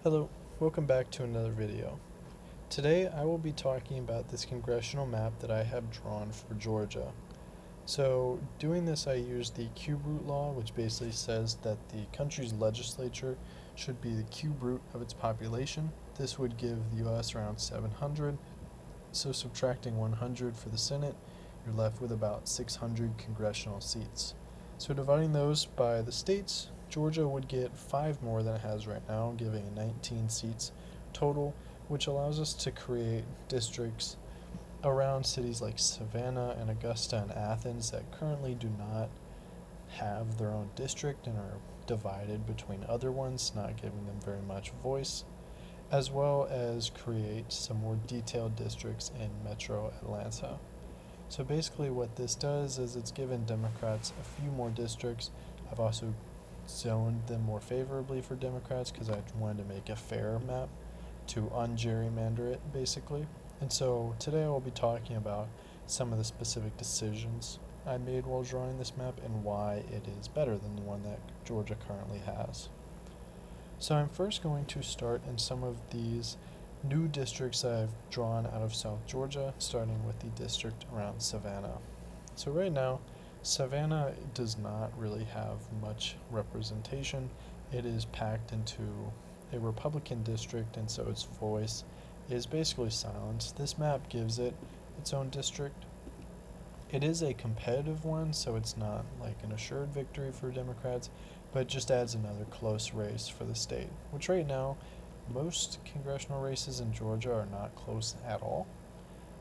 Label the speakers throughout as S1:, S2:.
S1: Hello, welcome back to another video. Today I will be talking about this congressional map that I have drawn for Georgia. So doing this I used the cube root law, which basically says that the country's legislature should be the cube root of its population. This would give the US around 700, so subtracting 100 for the Senate, you're left with about 600 congressional seats. So dividing those by the states, Georgia would get 5 more than it has right now, giving 19 seats total, which allows us to create districts around cities like Savannah and Augusta and Athens that currently do not have their own district and are divided between other ones, not giving them very much voice, as well as create some more detailed districts in Metro Atlanta. So basically what this does is it's given Democrats a few more districts. I've also zoned them more favorably for Democrats because I wanted to make a fair map to ungerrymander it basically. And so today I will be talking about some of the specific decisions I made while drawing this map and why it is better than the one that Georgia currently has. So I'm first going to start in some of these new districts that I've drawn out of South Georgia, starting with the district around Savannah. So right now, Savannah does not really have much representation. It is packed into a Republican district, and so its voice is basically silenced. This map gives it its own district. It is a competitive one, so it's not like an assured victory for Democrats, but it just adds another close race for the state, which right now, most congressional races in Georgia are not close at all.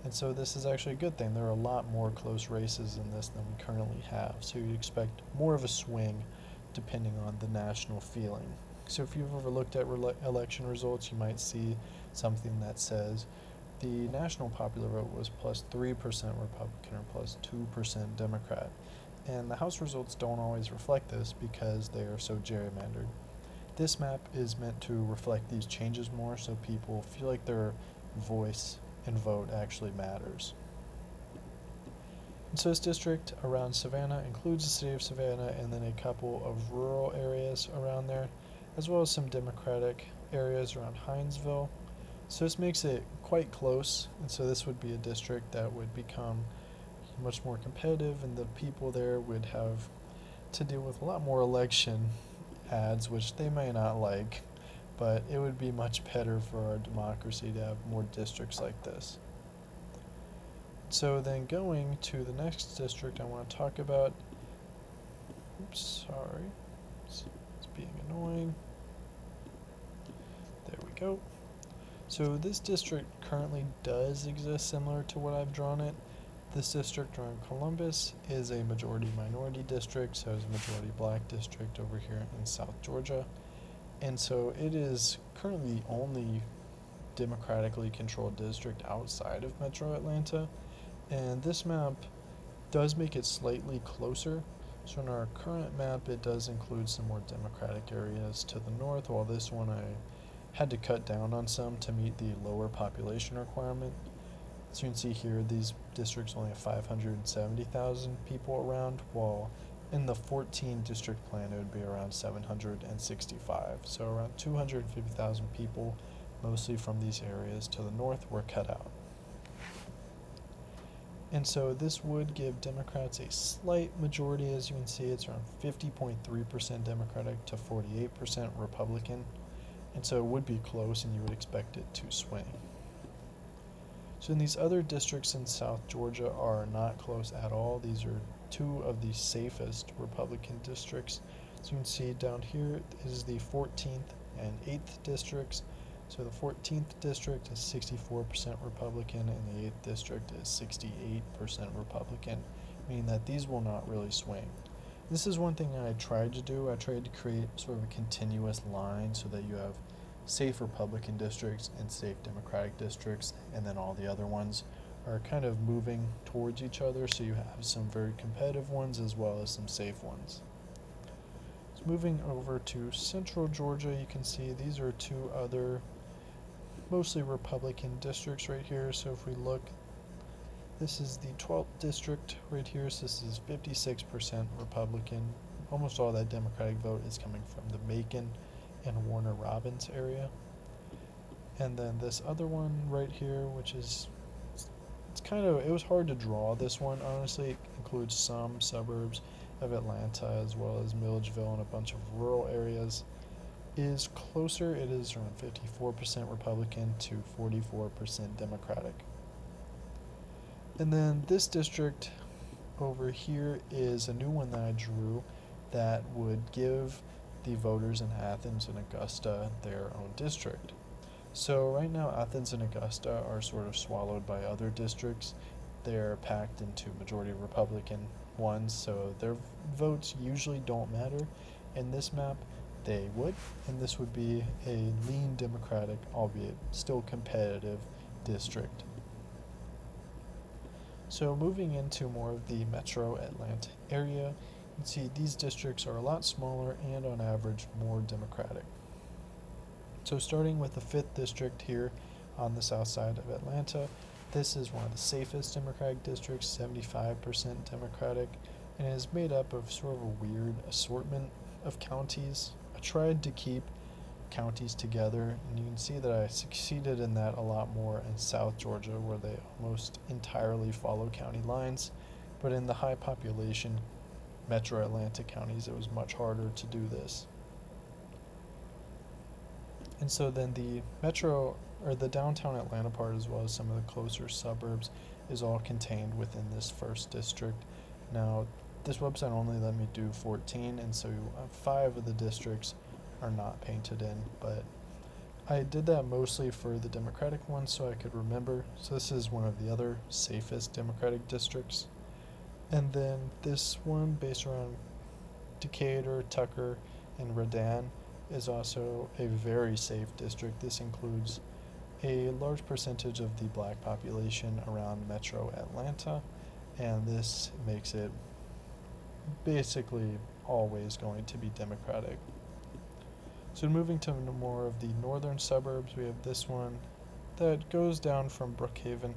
S1: And so this is actually a good thing. There are a lot more close races in this than we currently have. So you'd expect more of a swing depending on the national feeling. So if you've ever looked at election results, you might see something that says the national popular vote was plus 3% Republican or plus 2% Democrat. And the House results don't always reflect this because they are so gerrymandered. This map is meant to reflect these changes more so people feel like their voice and vote actually matters. And so this district around Savannah includes the city of Savannah and then a couple of rural areas around there, as well as some Democratic areas around Hinesville. So this makes it quite close, and so this would be a district that would become much more competitive, and the people there would have to deal with a lot more election ads, which they may not like, but it would be much better for our democracy to have more districts like this. So then going to the next district I want to talk about, it's being annoying. There we go. So this district currently does exist similar to what I've drawn it. This district around Columbus is a majority-minority district, so it's a majority black district over here in South Georgia. And so it is currently the only democratically controlled district outside of Metro Atlanta. And this map does make it slightly closer. So in our current map, it does include some more democratic areas to the north, while this one I had to cut down on some to meet the lower population requirement. So you can see here, these districts only have 570,000 people around, while in the 14 district plan, it would be around 765. So around 250,000 people, mostly from these areas to the north, were cut out. And so this would give Democrats a slight majority. As you can see, it's around 50.3% Democratic to 48% Republican. And so it would be close, and you would expect it to swing. So in these other districts in South Georgia are not close at all. These are two of the safest Republican districts. So you can see down here is the 14th and 8th districts. So the 14th district is 64% Republican and the 8th district is 68% Republican, meaning that these will not really swing. This is one thing I tried to do. I tried to create sort of a continuous line so that you have safe Republican districts and safe Democratic districts, and then all the other ones are kind of moving towards each other, so you have some very competitive ones as well as some safe ones. So moving over to Central Georgia, you can see these are two other mostly Republican districts right here. So if we look, this is the 12th district right here, so this is 56% Republican. Almost all that Democratic vote is coming from the Macon and Warner Robins area. And then this other one right here, which is, it was hard to draw this one, honestly. It includes some suburbs of Atlanta as well as Milledgeville and a bunch of rural areas. Is closer, it is around 54% Republican to 44% Democratic. And then this district over here is a new one that I drew that would give the voters in Athens and Augusta their own district. So right now Athens and Augusta are sort of swallowed by other districts. They're packed into majority Republican ones, so their votes usually don't matter. In this map, they would, and this would be a lean Democratic, albeit still competitive, district. So moving into more of the metro Atlanta area, you can see these districts are a lot smaller and on average more Democratic. So starting with the 5th district here on the south side of Atlanta, this is one of the safest Democratic districts, 75% Democratic, and it is made up of sort of a weird assortment of counties. I tried to keep counties together, and you can see that I succeeded in that a lot more in South Georgia, where they almost entirely follow county lines, but in the high population metro Atlanta counties it was much harder to do this. And so then the metro, or the downtown Atlanta part, as well as some of the closer suburbs, is all contained within this first district. Now, this website only let me do 14, and so 5 of the districts are not painted in, but I did that mostly for the Democratic one so I could remember. So this is one of the other safest Democratic districts. And then this one, based around Decatur, Tucker, and Redan, is also a very safe district. This includes a large percentage of the black population around metro Atlanta, and this makes it basically always going to be Democratic. So moving to more of the northern suburbs, we have this one that goes down from Brookhaven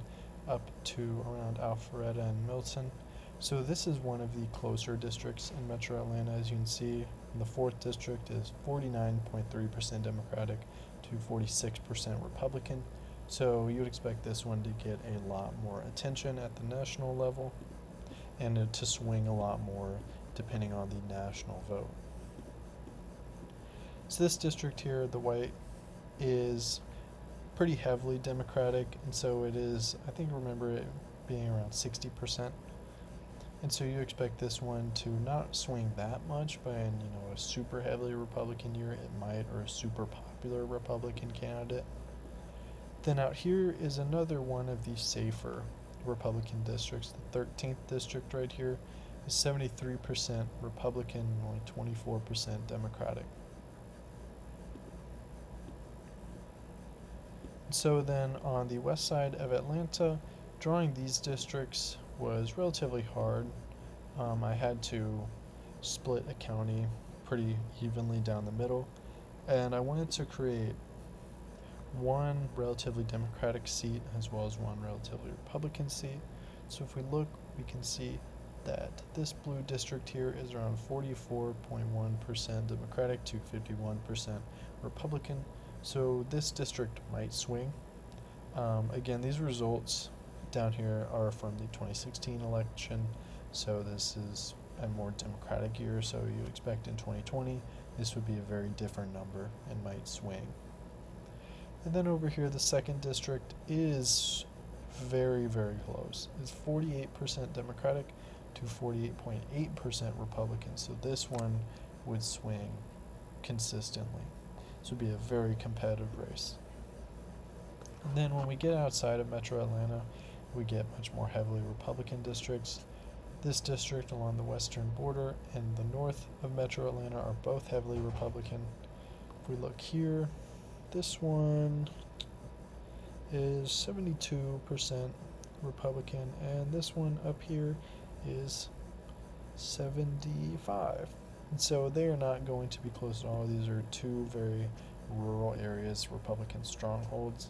S1: up to around Alpharetta and Milton. So this is one of the closer districts in metro Atlanta. As you can see, the 4th district is 49.3% Democratic to 46% Republican. So you would expect this one to get a lot more attention at the national level and to swing a lot more depending on the national vote. So this district here, the white, is pretty heavily Democratic, and so it is, I think, remember it being around 60%. And so you expect this one to not swing that much, but in a super heavily Republican year it might, or a super popular Republican candidate. Then out here is another one of the safer Republican districts. The 13th district right here is 73% Republican and only 24% Democratic. So then on the west side of Atlanta, drawing these districts was relatively hard. I had to split a county pretty evenly down the middle, and I wanted to create one relatively Democratic seat as well as one relatively Republican seat. So if we look, we can see that this blue district here is around 44.1% Democratic to 51% Republican. So this district might swing. Again, these results down here are from the 2016 election, so this is a more Democratic year, so you expect in 2020 this would be a very different number and might swing. And then over here, the 2nd district is very, very close. It's 48% Democratic to 48.8% Republican, so this one would swing consistently. This would be a very competitive race. And then when we get outside of metro Atlanta, we get much more heavily Republican districts. This district along the western border and the north of metro Atlanta are both heavily Republican. If we look here, this one is 72% Republican, and this one up here is 75. And so they are not going to be close at all. These are two very rural areas, Republican strongholds.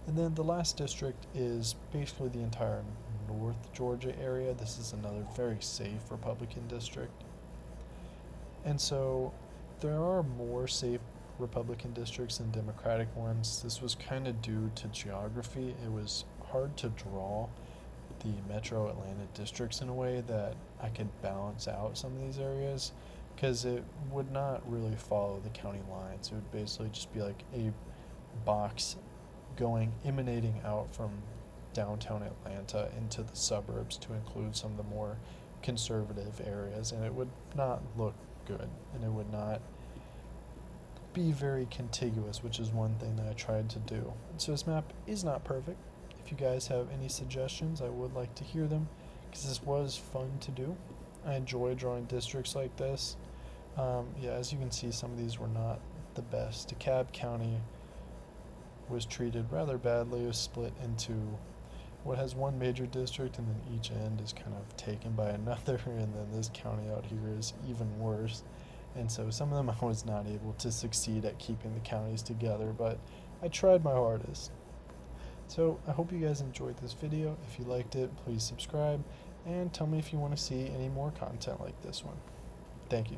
S1: And then the last district is basically the entire North Georgia area. This is another very safe Republican district. And so there are more safe Republican districts and Democratic ones. This was kind of due to geography. It was hard to draw the metro Atlanta districts in a way that I could balance out some of these areas, because it would not really follow the county lines. It would basically just be like a box emanating out from downtown Atlanta into the suburbs to include some of the more conservative areas, and it would not look good, and it would not be very contiguous, which is one thing that I tried to do. So this map is not perfect. If you guys have any suggestions, I would like to hear them, because this was fun to do. I enjoy drawing districts like this. Yeah, as you can see, some of these were not the best. DeKalb County was treated rather badly. It was split into what has one major district, and then each end is kind of taken by another, and then this county out here is even worse. And so some of them I was not able to succeed at keeping the counties together, but I tried my hardest. So I hope you guys enjoyed this video. If you liked it, please subscribe, and tell me if you want to see any more content like this one. Thank you.